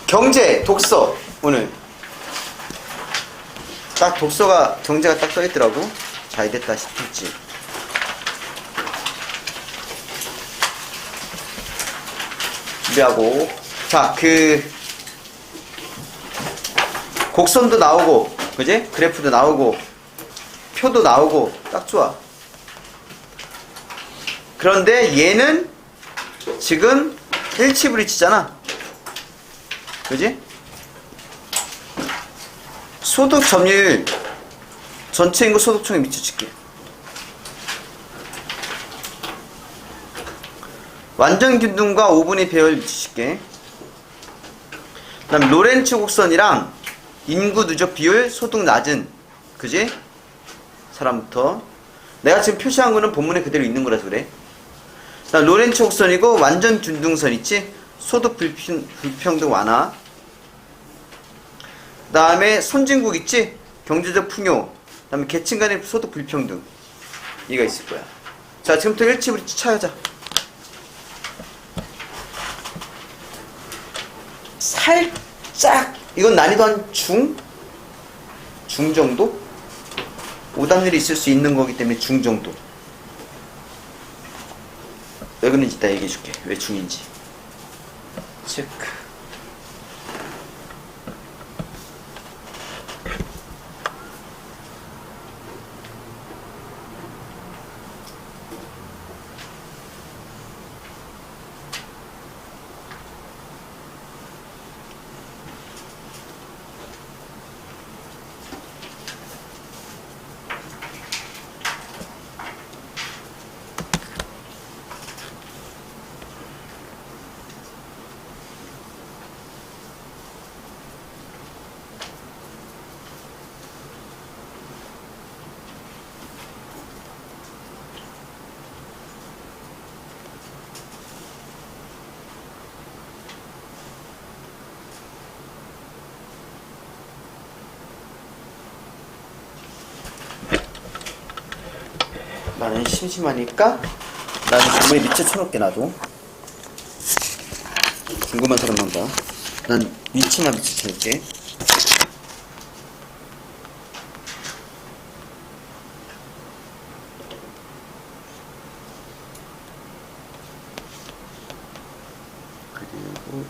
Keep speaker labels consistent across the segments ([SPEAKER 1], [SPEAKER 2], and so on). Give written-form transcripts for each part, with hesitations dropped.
[SPEAKER 1] 경제, 독서, 오늘. 딱 독서가, 경제가 딱 써있더라고. 잘 됐다 싶을지. 준비하고. 자, 곡선도 나오고, 그지? 그래프도 나오고, 표도 나오고, 딱 좋아. 그런데 얘는 지금 일치불이치잖아. 그지? 소득 점유율, 전체 인구 소득총액 미쳐칠게. 완전 균등과 5분의 배열 미쳐칠게. 그 다음 로렌츠 곡선이랑 인구 누적 비율, 소득 낮은, 그지? 사람부터. 내가 지금 표시한 거는 본문에 그대로 있는 거라서 그래. 그 다음 로렌츠 곡선이고 완전 균등선 있지? 소득 불평등 완화. 그 다음에 선진국 있지? 경제적 풍요. 그 다음에 계층 간의 소득 불평등. 이가 있을 거야. 자, 지금부터 일치불이치 찾아자. 살짝, 이건 난이도 한 중 정도? 오답률이 있을 수 있는 거기 때문에 중 정도. 왜 그런지 이따 얘기해 줄게. 왜 중인지. 체크. 나는 심심하니까 나는 정말 밑에 쳐놓게 놔도. 궁금한 사람만 봐. 난 위치만 밑에 쳐놓을게. 그리고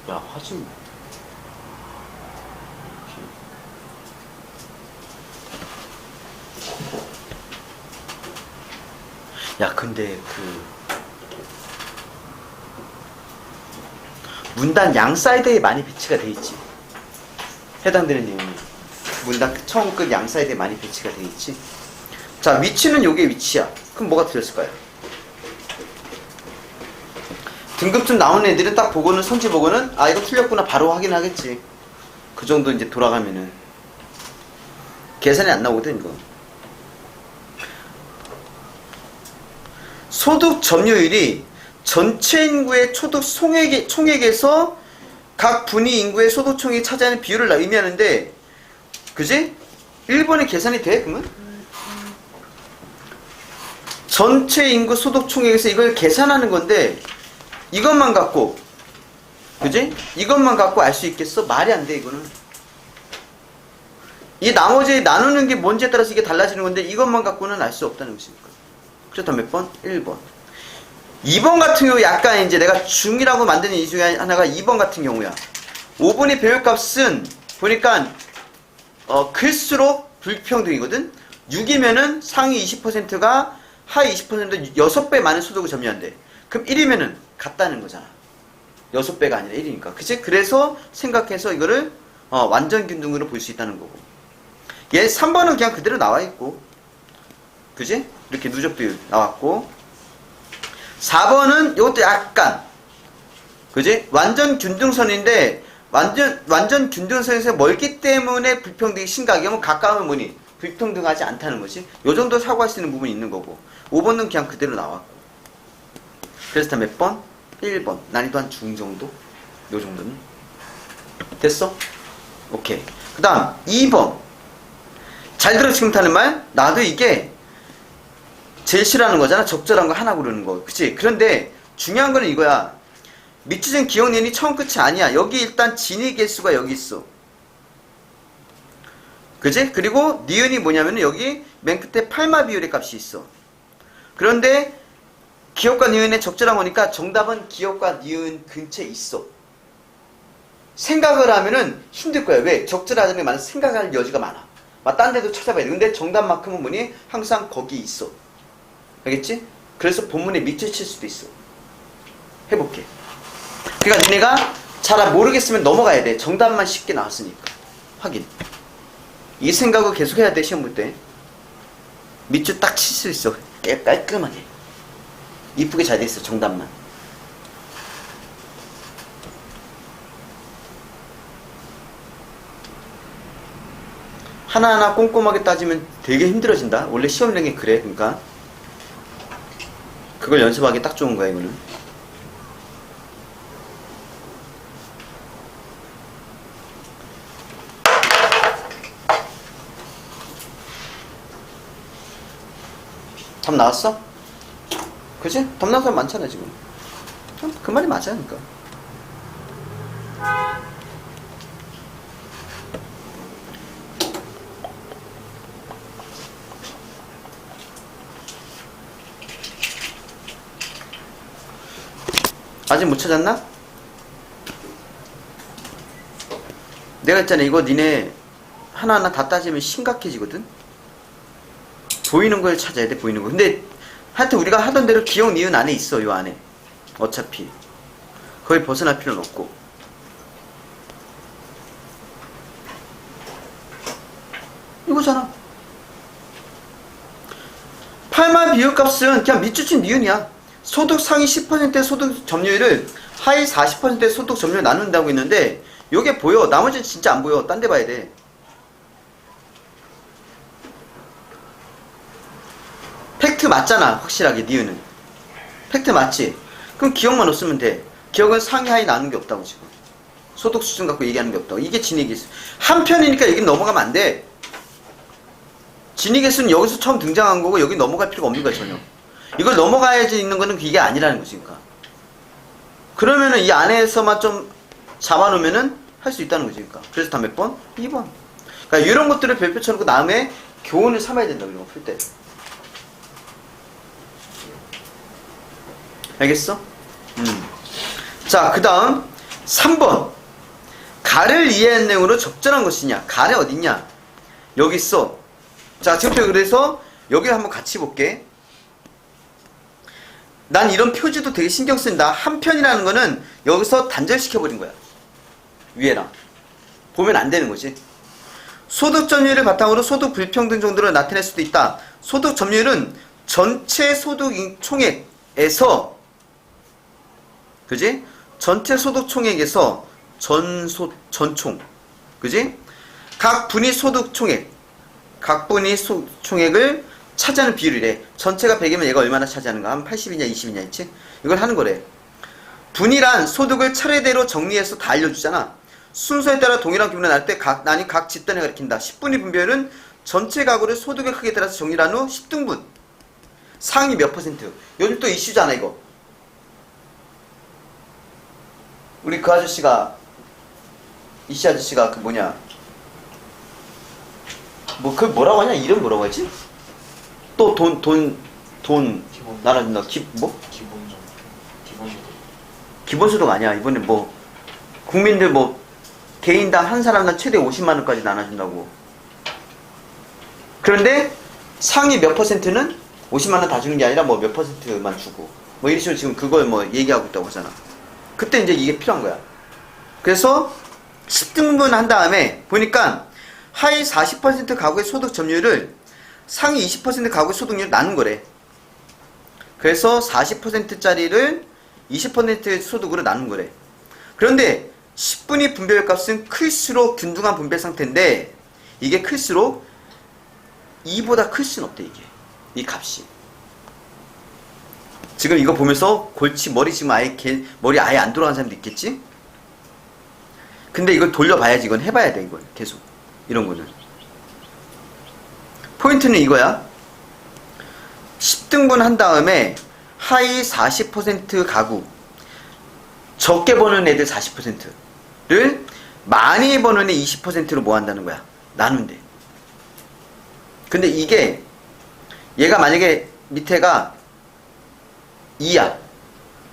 [SPEAKER 1] 야, 하지 마. 야, 근데 문단 양 사이드에 많이 배치가 돼 있지. 해당되는 내용이 문단 처음 끝 양 사이드에 많이 배치가 돼 있지. 자, 위치는 요게 위치야. 그럼 뭐가 틀렸을까요? 등급쯤 나오는 애들은 딱 보고는, 성질 보고는, 아, 이거 틀렸구나 바로 확인하겠지. 그 정도 이제 돌아가면은 계산이 안 나오거든 이거. 소득 점유율이 전체 인구의 소득 총액에서 각 분위 인구의 소득 총액이 차지하는 비율을 의미하는데, 그지? 1번에 계산이 돼? 그러면? 전체 인구 소득 총액에서 이걸 계산하는 건데, 이것만 갖고, 그지? 이것만 갖고 알 수 있겠어? 말이 안 돼, 이거는. 이 나머지 나누는 게 뭔지에 따라서 이게 달라지는 건데, 이것만 갖고는 알 수 없다는 것입니까? 그래서 몇 번? 1번. 2번 같은 경우 약간 이제 내가 중이라고 만드는 이유 중에 하나가 2번 같은 경우야. 5분의 배율값은 보니까 클수록 불평등이거든. 6이면은 상위 20%가 하위 20% 6배 많은 소득을 점유한대. 그럼 1이면은 같다는 거잖아. 6배가 아니라 1이니까. 그치? 그래서 생각해서 이거를 완전 균등으로 볼 수 있다는 거고. 얘 3번은 그냥 그대로 나와 있고. 그지? 이렇게 누적 비율 나왔고. 4번은 이것도 약간 그지? 완전 균등선인데 완전 균등선에서 멀기 때문에 불평등이 심각해. 그러면 가까우면 뭐니? 불평등하지 않다는 것이. 요 정도 사고할 수 있는 부분이 있는 거고. 5번은 그냥 그대로 나왔고. 그래서 다 몇 번? 1번. 난이도 한 중 정도? 요 정도는. 됐어? 오케이. 그 다음 2번. 잘 들어 지금 타는 말? 나도 이게 제일 싫어하는 거잖아. 적절한 거 하나 고르는 거. 그치? 그런데 중요한 거는 이거야. 미치진 기억 니은이 처음 끝이 아니야. 여기 일단 진위 개수가 여기 있어. 그지? 그리고 니은이 뭐냐면 여기 맨 끝에 팔마 비율의 값이 있어. 그런데 기억과 니은의 적절한 거니까 정답은 기억과 니은 근처에 있어. 생각을 하면은 힘들 거야. 왜? 적절하다는 게 많아. 생각할 여지가 많아. 딴 데도 찾아봐야 돼. 근데 정답만큼은 뭐니? 항상 거기 있어. 알겠지? 그래서 본문에 미치칠 수도 있어. 해볼게. 그러니까 니네가 잘 모르겠으면 넘어가야 돼. 정답만 쉽게 나왔으니까. 확인. 이 생각을 계속 해야 돼. 시험 볼 때. 밑줄 딱 칠 수 있어. 깔끔하게. 이쁘게 잘 돼 있어. 정답만. 하나하나 꼼꼼하게 따지면 되게 힘들어진다. 원래 시험이라는 게 그래. 그러니까 그걸 연습하기 딱 좋은 거야. 이거는. 답 나왔어? 그치? 답 나온 사람 많잖아 지금. 그 말이 맞아. 그러니까 아직 못 찾았나? 내가 했잖아. 이거 니네 하나하나 다 따지면 심각해지거든. 보이는 걸 찾아야 돼. 보이는 거. 근데 하여튼 우리가 하던 대로 기억 니은 안에 있어. 요 안에. 어차피 거의 벗어날 필요는 없고. 이거잖아. 팔마 비율값은 그냥 밑줄 친 니은이야. 소득 상위 10%의 소득 점유율을 하위 40%의 소득 점유율 나눈다고 했는데 요게 보여. 나머지는 진짜 안 보여. 딴 데 봐야 돼. 팩트 맞잖아. 확실하게 니은은 팩트 맞지? 그럼 기억만 없으면 돼. 기억은 상위 하위 나누는 게 없다고. 지금 소득 수준 갖고 얘기하는 게 없다고. 이게 진위계수. 한 편이니까 여긴 넘어가면 안 돼. 진위계수는 여기서 처음 등장한 거고 여기 넘어갈 필요가 없는 거야. 전혀. 이걸 넘어가야지 있는 거는 이게 아니라는 거지. 그러니까 그러면은 이 안에서만 좀 잡아놓으면은 할 수 있다는 거지. 그러니까 그래서 다 몇 번? 2번. 그러니까 이런 것들을 별표 쳐놓고 다음에 교훈을 삼아야 된다. 이런 거 풀 때. 알겠어? 자, 그 다음 3번. 가를 이해한 내용으로 적절한 것이냐. 가래 어딨냐. 여기 있어. 자, 지금부터 그래서 여기를 한번 같이 볼게. 난 이런 표지도 되게 신경 쓴다. 한편이라는 거는 여기서 단절시켜버린 거야. 위에랑. 보면 안 되는 거지. 소득 점유율을 바탕으로 소득 불평등 정도를 나타낼 수도 있다. 소득 점유율은 전체 소득 총액에서 그지? 전체 소득 총액에서 전총 그지? 각 분위 소득 총액 각 분위 총액을 차지하는 비율이래. 전체가 100이면 얘가 얼마나 차지하는가? 한 80이냐 20이냐 했지? 이걸 하는 거래. 분위란 소득을 차례대로 정리해서 다 알려주잖아. 순서에 따라 동일한 기분이 날 때 각 집단을 가리킨다. 10분위 분배율은 전체 가구를 소득의 크기에 따라서 정리한 후 10등분 상위 몇 %. 요즘 또 이슈잖아 이거. 우리 그 아저씨가 이씨 아저씨가 그 뭐냐 뭐 그 뭐라고 하냐. 이름 뭐라고 했지? 또 돈 나눠준다. 기본소득 아니야. 이번에 뭐 국민들 뭐 개인당 한 사람당 최대 50만 원까지 나눠준다고. 그런데 상위 몇 퍼센트는 50만 원 다 주는 게 아니라 뭐 몇 퍼센트만 주고 뭐 이런 식으로 지금 그걸 뭐 얘기하고 있다고 하잖아. 그때 이제 이게 필요한 거야. 그래서 10등분 한 다음에 보니까 하위 40% 가구의 소득 점유율을 상위 20% 가구의 소득률 나눈 거래. 그래서 40%짜리를 20% 소득으로 나눈 거래. 그런데 10분위 분배율값은 클수록 균등한 분배 상태인데 이게 클수록 2보다 클 수는 없대. 이게 이 값이. 지금 이거 보면서 골치 머리 지금 아예 머리 아예 안 돌아가는 사람도 있겠지? 근데 이걸 돌려봐야지. 이건 해봐야 돼. 이걸 계속 이런 거는. 포인트는 이거야. 10등분 한 다음에 하위 40% 가구, 적게 버는 애들 40%를 많이 버는 애 20%로 뭐 한다는 거야. 나눈대. 근데 이게 얘가 만약에 밑에가 2야.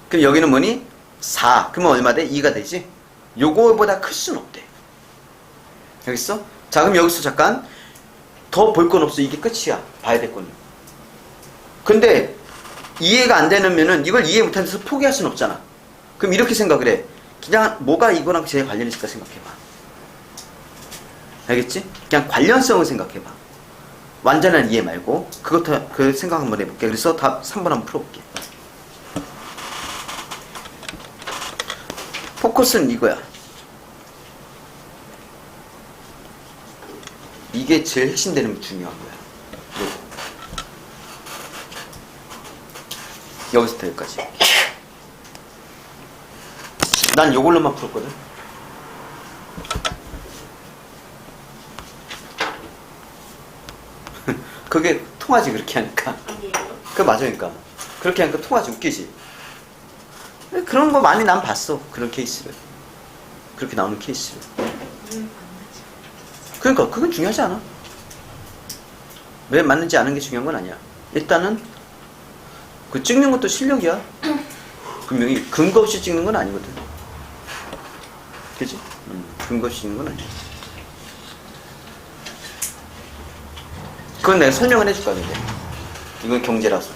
[SPEAKER 1] 그럼 여기는 뭐니? 4. 그러면 얼마 돼? 2가 되지? 요거보다 클 수는 없대. 알겠어? 자, 그럼 여기서 잠깐 더 볼 건 없어. 이게 끝이야. 봐야 될 거는. 근데 이해가 안 되면은 이걸 이해 못한 데서 포기할 수는 없잖아. 그럼 이렇게 생각을 해. 그냥 뭐가 이거랑 제일 관련이 있을까 생각해봐. 알겠지? 그냥 관련성을 생각해봐. 완전한 이해 말고 그것도 그 생각 한번 해볼게. 그래서 답 3번 한번 풀어볼게. 포커스는 이거야. 이게 제일 핵심되는 중요한 거야. 여기서부터 여기까지. 난 요걸로만 풀었거든. 그게 통하지 그렇게 하니까. 그거 맞으니까. 그렇게 하니까 통하지. 웃기지. 그런 거 많이 난 봤어. 그런 케이스를. 그렇게 나오는 케이스를. 그러니까 그건 중요하지 않아. 왜 맞는지 아는 게 중요한 건 아니야. 일단은 그 찍는 것도 실력이야. 분명히 근거 없이 찍는 건 아니거든. 그치? 근거 없이 찍는 건 아니야. 그건 내가 설명을 해줄까 근데. 이건 경제라서.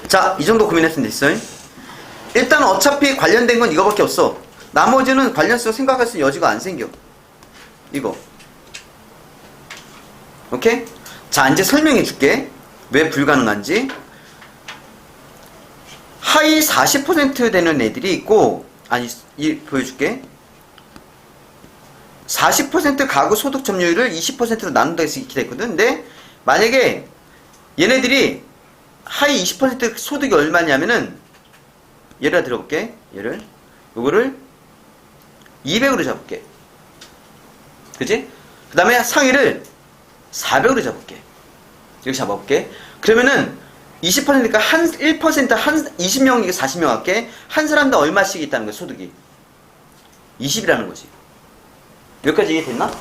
[SPEAKER 1] 자, 이 정도 고민했으면 됐어. 일단 어차피 관련된 건 이거밖에 없어. 나머지는 관련성 생각할 수 있는 여지가 안 생겨. 이거. 오케이? 자, 이제 설명해 줄게. 왜 불가능한지. 하위 40% 되는 애들이 있고, 아니, 보여줄게. 40% 가구 소득 점유율을 20%로 나눈다 해서 이렇게 됐거든. 근데 만약에 얘네들이 하위 20% 소득이 얼마냐면은 예를 들어볼게. 요거를 200으로 잡을게. 그치? 그 다음에 상위를 400으로 잡을게. 이렇게 잡아볼게. 그러면은 20%니까 1% 한 20명이니까 40명 할게. 한 사람당 얼마씩 있다는 거야, 소득이. 20이라는 거지. 여기까지 이해됐나?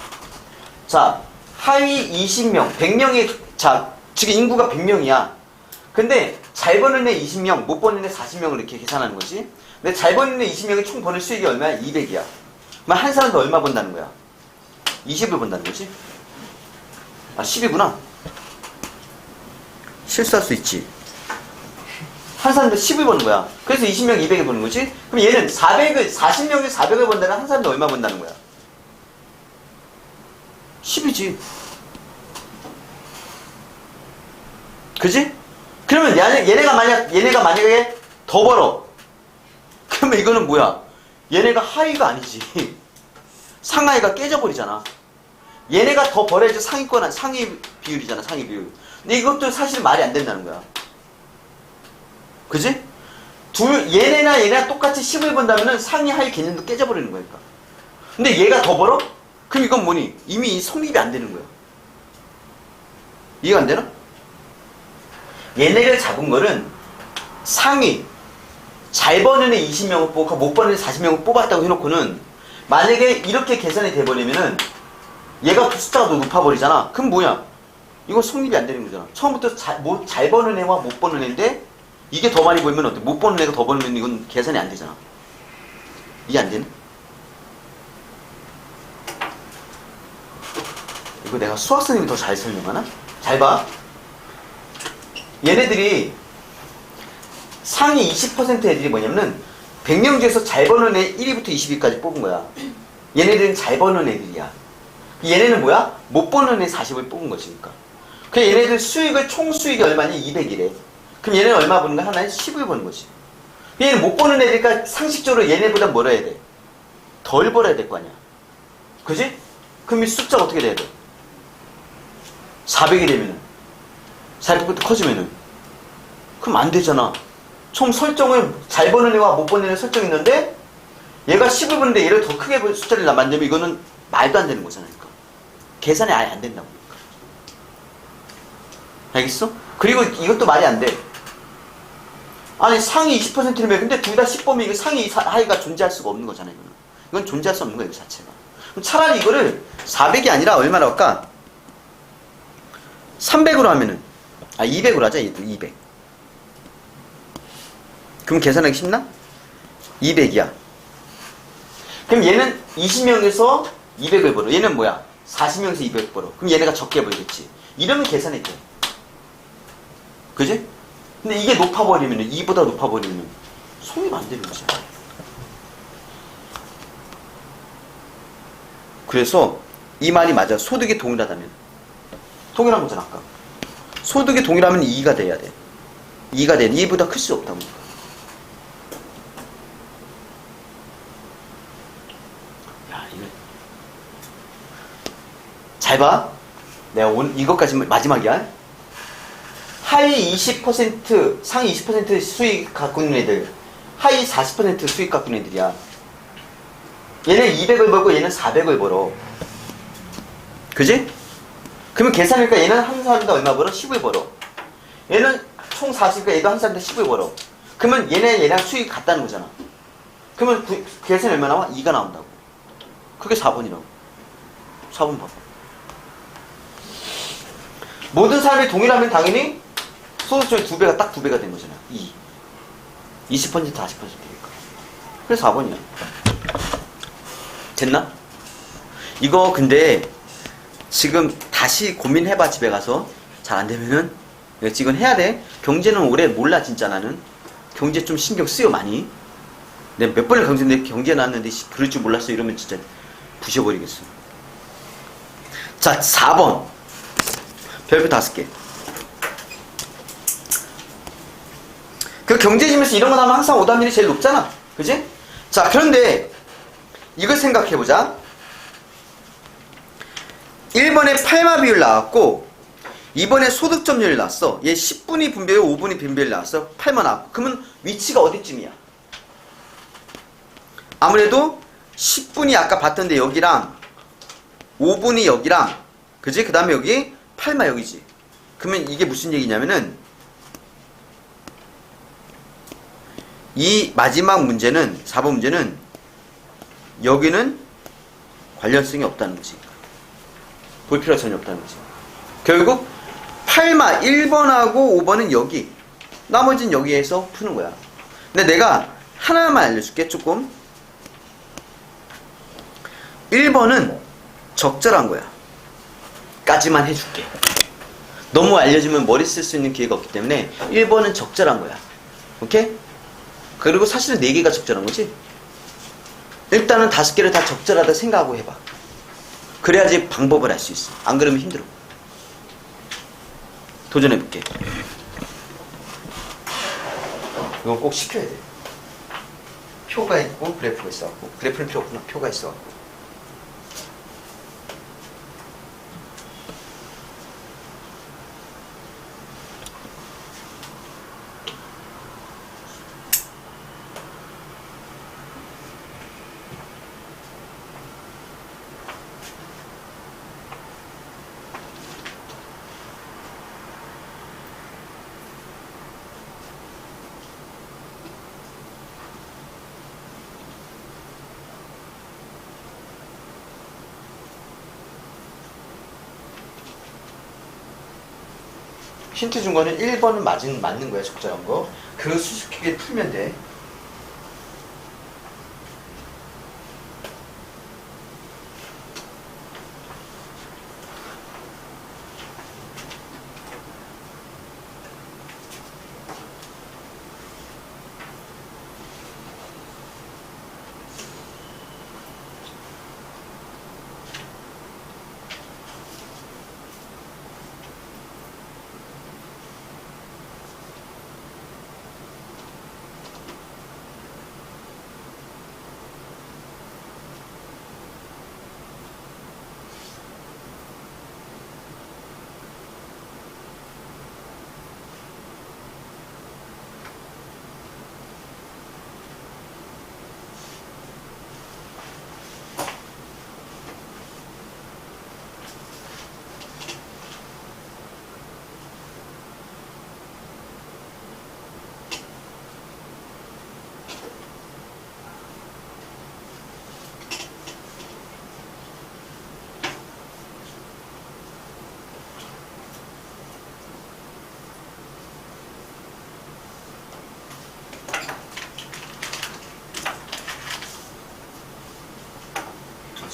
[SPEAKER 1] 자, 하위 20명, 100명이, 자, 지금 인구가 100명이야. 근데 잘 버는 애 20명, 못 버는 애 40명을 이렇게 계산하는 거지. 근데 잘 버는 애 20명이 총 버는 수익이 얼마야? 200이야. 그럼 한 사람도 얼마 번다는 거야? 20을 번다는 거지. 아, 10이구나. 실수할 수 있지. 한 사람도 10을 버는 거야. 그래서 20명 200을 버는 거지. 그럼 얘는 40명이 400을 번다면 한 사람도 얼마 번다는 거야? 10이지. 그지? 그러면 얘네가 만약에 더 벌어. 그러면 이거는 뭐야? 얘네가 하위가 아니지. 상하이가 깨져버리잖아. 얘네가 더 벌어야지 상위 비율이잖아. 상위 비율. 근데 이것도 사실 말이 안 된다는 거야. 그지? 얘네나 똑같이 10을 번다면은 상위 하위 개념도 깨져버리는 거니까. 근데 얘가 더 벌어? 그럼 이건 뭐니? 이미 성립이 안 되는 거야. 이해가 안 되나? 얘네를 잡은 거는 상위 잘 버는 애 20명을 뽑고 못 버는 애 40명을 뽑았다고 해놓고는 만약에 이렇게 계산이 돼버리면은 얘가 숫자가 더 높아버리잖아. 그럼 뭐야? 이거 성립이 안 되는 거잖아. 처음부터 잘 버는 애와 못 버는 애인데 이게 더 많이 벌면 어때? 못 버는 애가 더 벌면 이건 계산이 안 되잖아. 이해 안 되네? 이거 내가 수학 선생님이 더 잘 설명하나? 잘 봐. 얘네들이 상위 20% 애들이 뭐냐면은 100명 중에서 잘 버는 애 1위부터 20위까지 뽑은 거야. 얘네들은 잘 버는 애들이야. 얘네는 뭐야? 못 버는 애 40을 뽑은 거지. 그러니까. 그래 얘네들 수익을 총 수익이 얼마니? 200이래. 그럼 얘네는 얼마 버는 거야? 하나에 10을 버는 거지. 얘는 못 버는 애들이니까 상식적으로 얘네보다 뭘 해야 돼? 덜 벌어야 될 거 아니야. 그지? 그럼 이 숫자가 어떻게 돼야 돼? 400이 되면은 400부터 커지면은 그럼 안 되잖아. 총 설정을 잘 버는 애와 못 버는 애 설정했는데 얘가 10을 버는데 얘를 더 크게 숫자를 만들면 이거는 말도 안 되는 거잖아. 그러니까. 계산이 아예 안 된다고. 알겠어? 그리고 이것도 말이 안 돼. 아니 상위 20%면 근데 둘 다 10범위 이거 상위 하위가 존재할 수가 없는 거잖아. 이건 존재할 수 없는 거야. 이거 자체가. 그럼 차라리 이거를 400이 아니라 얼마나 할까? 300으로 하면은 200으로 하자. 200. 그럼 계산하기 쉽나? 200이야. 그럼 얘는 20명에서 200을 벌어. 얘는 뭐야? 40명에서 200 벌어. 그럼 얘네가 적게 벌겠지. 이러면 계산이 돼. 그지? 근데 이게 높아버리면 2보다 높아버리면 성립 안 되는 거지. 그래서 이 말이 맞아. 소득이 동일하다면. 동일한 거잖아 아까. 소득이 동일하면 2가 돼야 돼. 2가 돼. 2보다 클 수 없다고. 야 이거 잘 봐. 내가 오늘 이것까지 마지막이야. 하위 20%, 상위 20% 수익 갖고 있는 애들, 하위 40% 수익 갖고 있는 애들이야. 얘는 200을 벌고 얘는 400을 벌어. 그지? 그러면 계산하니까 얘는 한 사람당 얼마 벌어? 10을 벌어. 얘는 총 40이니까 얘도 한 사람당 10을 벌어. 그러면 얘랑 수익이 같다는 거잖아. 그러면 계산이 얼마 나와? 2가 나온다고. 그게 4번이라고. 4번 봐. 모든 사람이 동일하면 당연히 소득점이 2배가 딱 2배가 된 거잖아. 20% 40%니까. 그래서 4번이야. 됐나? 이거 근데 지금 다시 고민해봐. 집에 가서 잘 안되면은 지금 해야 돼. 경제는 오래 몰라. 진짜 나는 경제 좀 신경 쓰여 많이. 내가 몇 번을 강조했는데 경제 나왔는데 그럴 줄 몰랐어 이러면 진짜 부셔버리겠어. 자 4번 별표 5개. 그 경제지면서 이런 거 나오면 항상 오답률이 제일 높잖아. 그지? 자 그런데 이걸 생각해보자. 1번에 8마 비율 나왔고 2번에 소득 점유율 나왔어. 얘 10분위 분배율 5분위 분배율 나왔어. 8마 나왔고. 그러면 위치가 어디쯤이야? 아무래도 10분이 아까 봤던데 여기랑 5분이 여기랑 그지? 그 다음에 여기 8마 여기지. 그러면 이게 무슨 얘기냐면은 이 마지막 문제는 4번 문제는 여기는 관련성이 없다는 거지. 볼 필요가 전혀 없다는 거지. 결국 8마 1번하고 5번은 여기, 나머지는 여기에서 푸는 거야. 근데 내가 하나만 알려줄게. 조금 1번은 적절한 거야 까지만 해줄게. 너무 알려주면 머리 쓸 수 있는 기회가 없기 때문에 1번은 적절한 거야. 오케이? 그리고 사실은 4개가 적절한 거지. 일단은 5개를 다 적절하다 생각하고 해봐. 그래야지 방법을 알 수 있어. 안 그러면 힘들어. 도전해볼게. 이건 꼭 시켜야 돼. 표가 있고 그래프가 있어갖고. 그래프는 필요 없구나. 표가 있어갖고. 힌트 준 거는 1번은 맞는 거야. 적절한 거. 그 수수께끼 풀면 돼.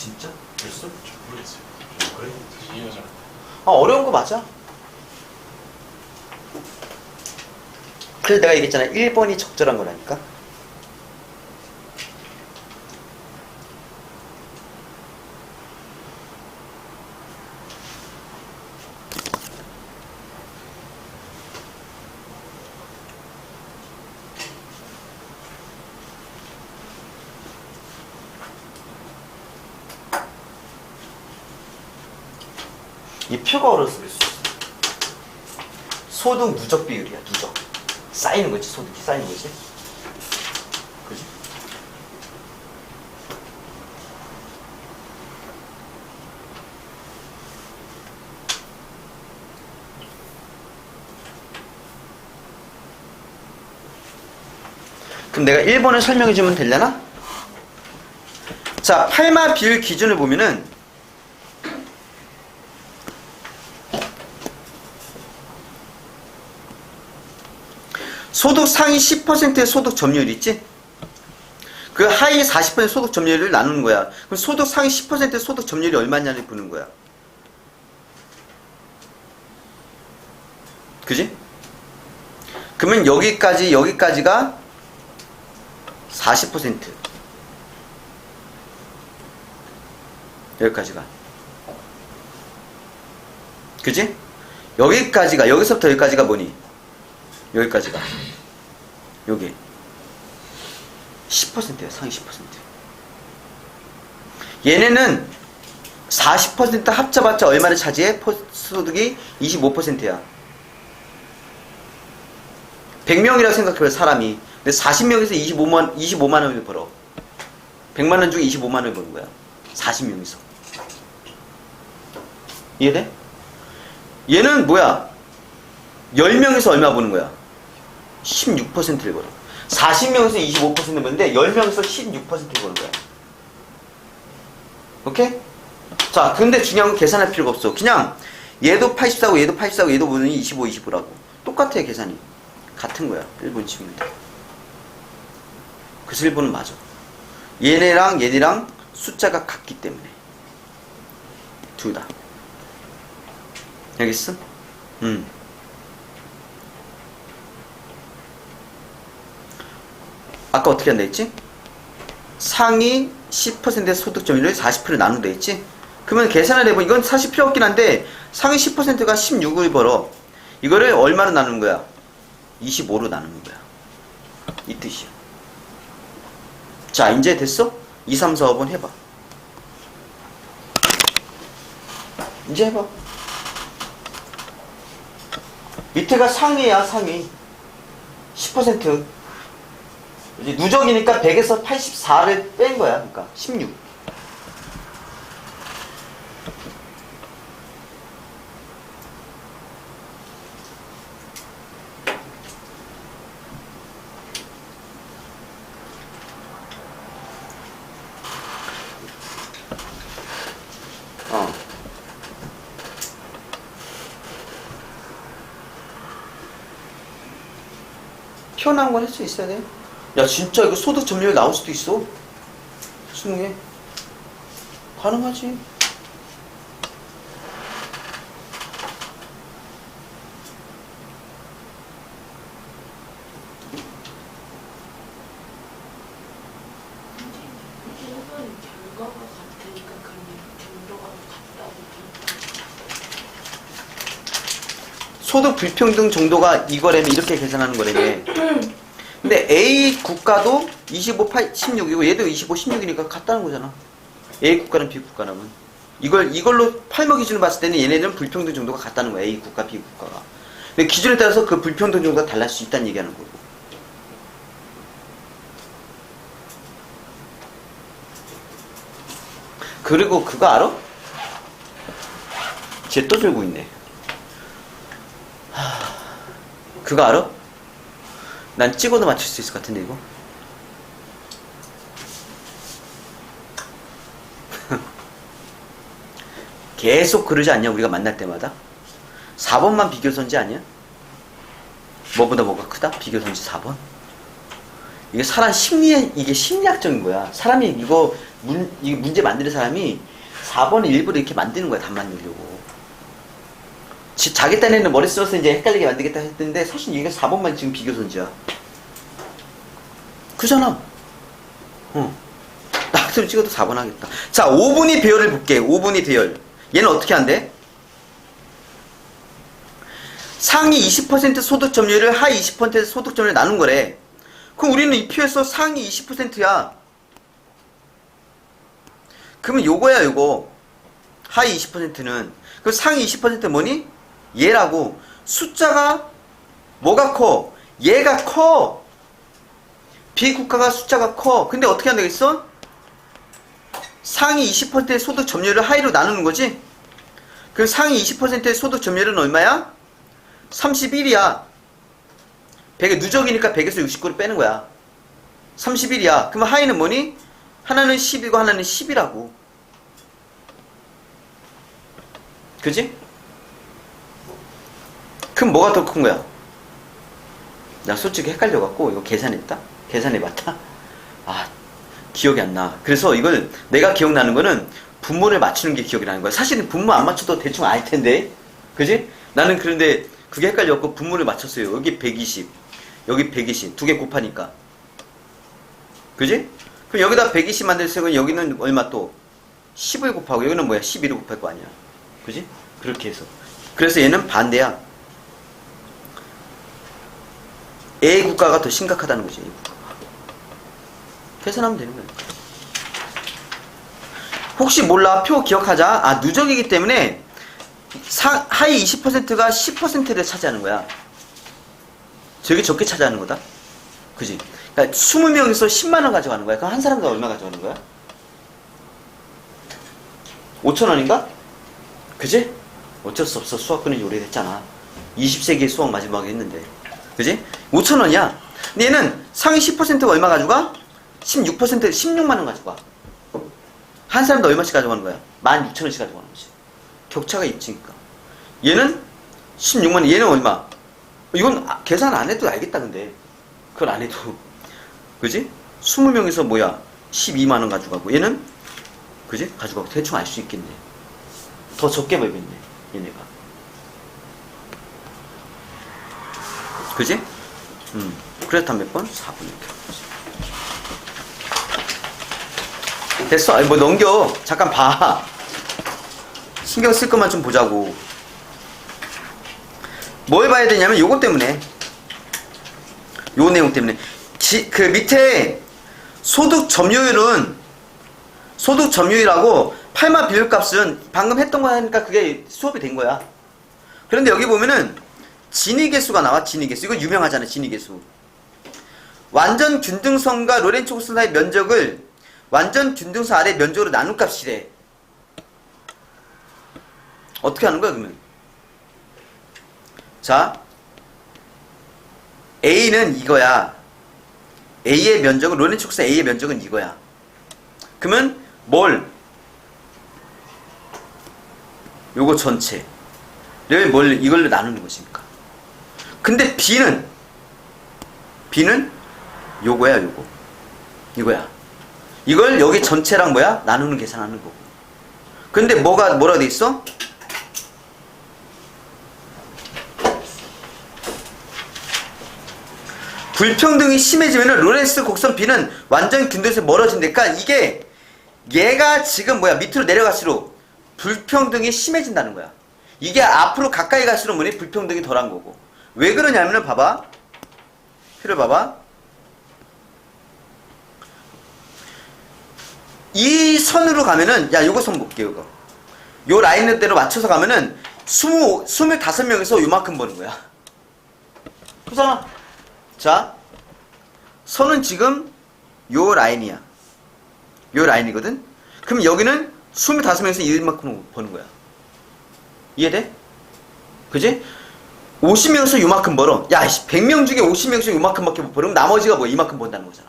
[SPEAKER 1] 진짜? 됐어?
[SPEAKER 2] 모르겠어요. 그래? 이해가 잘 안 돼.
[SPEAKER 1] 어려운 거 맞아. 그래서 내가 얘기했잖아. 1번이 적절한 거라니까. 이 표가 어려서 그럴 수 있어. 소득 누적 비율이야, 누적. 쌓이는 거지, 소득이 쌓이는 거지. 그지? 그럼 내가 1번을 설명해 주면 되려나? 자, 팔마 비율 기준을 보면은 소득 상위 10%의 소득 점유율 있지? 그 하위 40% 소득 점유율을 나누는 거야. 그럼 소득 상위 10%의 소득 점유율이 얼마냐를 보는 거야. 그지? 그러면 여기까지가 40%. 여기까지가. 그지? 여기서부터 여기까지가 뭐니? 여기까지가. 여기. 10%예요, 상위 10%. 얘네는 40% 합쳐봤자 얼마를 차지해? 소득이 25%야. 100명이라고 생각해봐요, 사람이. 근데 40명에서 25만 원을 벌어. 100만 원 중에 25만 원을 버는 거야. 40명에서. 이해돼? 얘는 뭐야? 10명에서 얼마 버는 거야? 16%를 벌어. 40명에서 25% 버는데 10명에서 16%를 버는 거야. 오케이? 자, 근데 중요한 건 계산할 필요가 없어. 그냥 얘도 84고 얘도 84고 얘도 보더니 25, 25라고. 똑같아, 계산이. 같은 거야. 1번 치면 돼. 그래서 1번은 맞아. 얘네랑 숫자가 같기 때문에. 둘 다. 알겠어? 아까 어떻게 한다 했지? 상위 10%의 소득 점유율을 40%를 나눈다 했지? 그러면 계산을 해보면 이건 사실 필요 없긴 한데 상위 10%가 16을 벌어. 이거를 얼마로 나누는 거야? 25로 나누는 거야. 이 뜻이야. 자, 이제 됐어? 2, 3, 4, 5번 해봐. 이제 해봐. 밑에가 상위야, 상위. 10%. 이제 누적이니까 100에서 84를 뺀 거야. 그러니까 16. 튀어나온 건 할 수 있어야 돼. 야, 진짜 이거 소득 점유율 나올 수도 있어. 수능에. 가능하지. 소득 불평등 정도가 이거라면 이렇게 계산하는 거라며. 근데 A 국가도 25, 16이고 얘도 25, 16이니까 같다는 거잖아. A 국가는 B 국가라면. 이걸로 팔머 기준을 봤을 때는 얘네들은 불평등 정도가 같다는 거야. A 국가, B 국가가. 근데 기준에 따라서 그 불평등 정도가 달라질 수 있다는 얘기하는 거고. 그리고 그거 알아? 쟤 또 들고 있네. 그거 알아? 난 찍어도 맞출 수 있을 것 같은데 이거. 계속 그러지 않냐 우리가 만날 때마다. 4번만 비교선지 아니야? 뭐보다 뭐가 크다? 비교선지 4번? 이게 사람 이게 심리학적인 거야. 사람이 이 문제 만드는 사람이 4번을 일부러 이렇게 만드는 거야. 답 만들려고. 자기 딴에는 머리 써서 이제 헷갈리게 만들겠다 했는데, 사실 이게 4번만 지금 비교선지야. 그잖아. 나 같으면 찍어도 4번 하겠다. 자, 5분위 배열을 볼게. 5분위 배열. 얘는 어떻게 한대? 상위 20% 소득 점유율을 하위 20% 소득 점유율을 나눈 거래. 그럼 우리는 이 표에서 상위 20%야. 그러면 요거야, 요거. 하위 20%는. 그럼 상위 20%는 뭐니? 얘라고. 숫자가 뭐가 커? 얘가 커. 비국가가 숫자가 커. 근데 어떻게 하면 되겠어? 상위 20%의 소득 점유율을 하위로 나누는 거지? 그럼 상위 20%의 소득 점유율은 얼마야? 31이야. 100에 누적이니까 100에서 69를 빼는 거야. 31이야. 그러면 하위는 뭐니? 하나는 10이고 하나는 10이라고. 그지? 그럼 뭐가 더 큰 거야? 나 솔직히 헷갈려갖고 이거 계산했다? 계산해봤다? 아, 기억이 안 나. 그래서 이걸 내가 기억나는 거는 분모를 맞추는 게 기억이 나는 거야. 사실은 분모 안 맞춰도 대충 알 텐데. 그지? 나는 그런데 그게 헷갈려갖고 분모를 맞췄어요. 여기 120, 여기 120. 두 개 곱하니까. 그지? 그럼 여기다 120 만들었으면 여기는 얼마 또? 10을 곱하고 여기는 뭐야? 11을 곱할 거 아니야. 그지? 그렇게 해서. 그래서 얘는 반대야. A 국가가 더 심각하다는 거지. A 국가가. 계산하면 되는 거야. 혹시 몰라, 표 기억하자. 아, 누적이기 때문에 하위 20%가 10%를 차지하는 거야. 되게 적게 차지하는 거다. 그지? 그러니까 20명에서 10만원 가져가는 거야. 그럼 한 사람당 얼마 가져가는 거야? 5,000원인가? 그지? 어쩔 수 없어. 수학 끊은 지 오래됐잖아. 20세기에 수학 마지막에 했는데. 그지? 5,000원이야. 근데 얘는 상위 10%가 얼마 가져가? 16%, 16만원 가져가. 한 사람도 얼마씩 가져가는 거야? 16,000원씩 가져가는 거지. 격차가 있으니까. 얘는 16만원, 얘는 얼마? 이건 계산 안 해도 알겠다, 근데. 그걸 안 해도. 그지? 20명에서 뭐야? 12만원 가져가고. 얘는? 그지? 가져가고. 대충 알 수 있겠네. 더 적게 벌겠네, 얘네가. 그지? 그렇다면 몇 번? 4번 이렇게. 됐어. 아니, 뭐 넘겨. 잠깐 봐. 신경 쓸 것만 좀 보자고. 뭘 봐야 되냐면 요거 때문에. 요 내용 때문에. 그 밑에 소득 점유율은 소득 점유율하고 8만 비율값은 방금 했던 거 하니까 그게 수업이 된 거야. 그런데 여기 보면은 진위계수가 나와. 진위계수. 이거 유명하잖아. 진위계수. 완전 균등선과 로렌츠 곡선 사이 면적을 완전 균등선 아래 면적으로 나눈 값이래. 어떻게 하는 거야 그러면? 자, A는 이거야. A의 면적은, 로렌츠 곡선 A의 면적은 이거야. 그러면 뭘? 요거 전체를 이걸로 나누는 것이니까. 근데 B는 요거야, 요거. 이거야. 이걸 여기 전체랑 뭐야? 나누는 계산하는 거고. 근데 뭐라 돼 있어? 불평등이 심해지면은 로렌츠 곡선 B는 완전 균등에서 멀어진다니까. 이게 얘가 지금 뭐야? 밑으로 내려갈수록 불평등이 심해진다는 거야. 이게 앞으로 가까이 갈수록 뭐니? 불평등이 덜한 거고. 왜 그러냐면은 봐봐. 표를 봐봐. 이 선으로 가면은, 야, 요거 선 볼게, 요거. 요 라인대로 맞춰서 가면은 25명에서 요만큼 버는 거야. 그잖아. 자, 선은 지금 요 라인이야. 요 라인이거든? 그럼 여기는 25명에서 이만큼 버는 거야. 이해돼? 그지? 50명에서 요만큼 벌어. 야, 100명 중에 50명에서 요만큼밖에 못 벌으면 나머지가 뭐 이만큼 번다는 거잖아.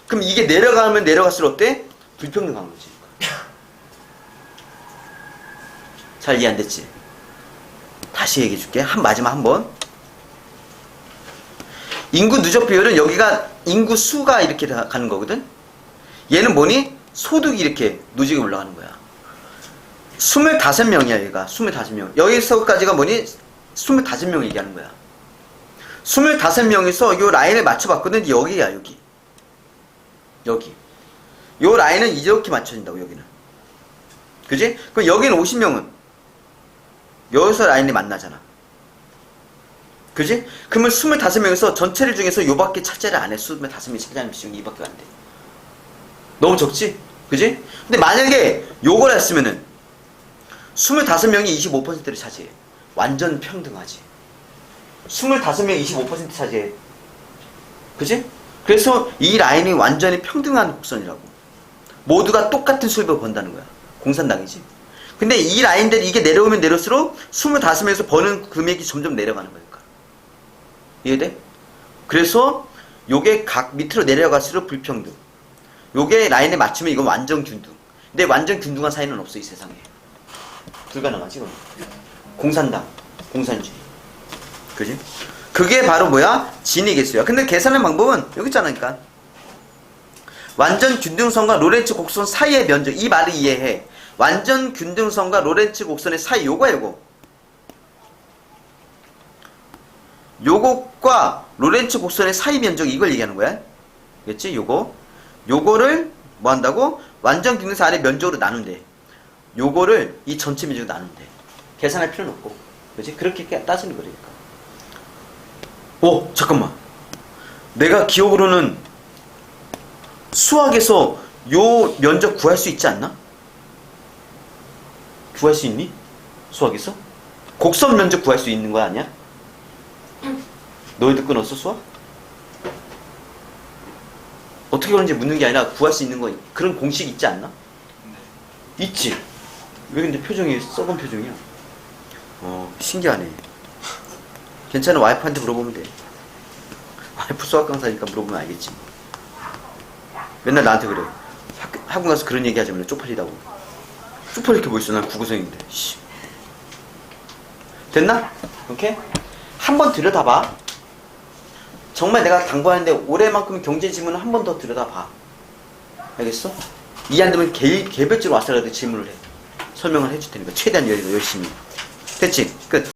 [SPEAKER 1] 그럼 이게 내려가면 내려갈수록 어때? 불평등한 거지. 잘 이해 안 됐지? 다시 얘기해 줄게. 마지막 한 번. 인구 누적 비율은 여기가 인구 수가 이렇게 가는 거거든. 얘는 뭐니? 소득이 이렇게 누적이 올라가는 거야. 25명이야 얘가. 25명. 여기서까지가 뭐니? 25명 얘기하는 거야. 25명에서 요 라인을 맞춰봤거든. 여기야 여기. 여기. 요 라인은 이렇게 맞춰진다고 여기는. 그지? 그럼 여기는 50명은 여기서 라인이 만나잖아. 그지? 그러면 25명에서 전체를 중에서 요밖에 차지를 안 해. 25명이 차지하는 비중이 이밖에 안 돼. 너무 적지? 그지? 근데 만약에 요걸 했으면은 25명이 25%를 차지해. 완전 평등하지. 25명이 25% 차지해. 그지? 그래서 이 라인이 완전히 평등한 곡선이라고. 모두가 똑같은 수입을 번다는 거야. 공산당이지. 근데 이 라인들이 이게 내려오면 내려올수록 25명에서 버는 금액이 점점 내려가는 거니까. 이해돼? 그래서 요게 각 밑으로 내려갈수록 불평등. 요게 라인에 맞추면 이건 완전 균등. 근데 완전 균등한 사이는 없어 이 세상에. 불가능하지 그럼. 공산당, 공산주의. 그지? 그게 바로 뭐야? 진위 개수야. 근데 계산하는 방법은 여기 있잖아. 그러니까 완전 균등선과 로렌츠 곡선 사이의 면적. 이 말을 이해해. 완전 균등선과 로렌츠 곡선의 사이 요거야 요거. 요것과 로렌츠 곡선의 사이 면적 이걸 얘기하는 거야. 알겠지? 요거를 뭐 한다고? 완전 균등선 아래 면적으로 나눈대. 요거를 이 전체 면적으로 나눈대. 계산할 필요는 없고. 그렇지? 그렇게 따지는 거니까. 잠깐만. 내가 기억으로는 수학에서 요 면적 구할 수 있지 않나? 구할 수 있니? 수학에서? 곡선 면적 구할 수 있는 거 아니야? 너희들 끊었어 수학? 어떻게 그런지 묻는 게 아니라 구할 수 있는 거 그런 공식 있지 않나? 네. 있지. 왜 근데 표정이 썩은 표정이야? 신기하네. 괜찮아. 와이프한테 물어보면 돼. 와이프 수학 강사니까 물어보면 알겠지. 맨날 나한테 그래. 학원 가서 그런 얘기 하자면 쪽팔리다고. 쪽팔릴 게 뭐 있어. 난 국어생인데. 됐나? 오케이? 한번 들여다봐. 정말 내가 당부하는데 올해만큼 경제 지문을 한 번 더 들여다봐. 알겠어? 이해 안 되면 개별적으로 와서라도 질문을 해. 설명을 해줄 테니까 최대한 열심히. 됐지? 끝.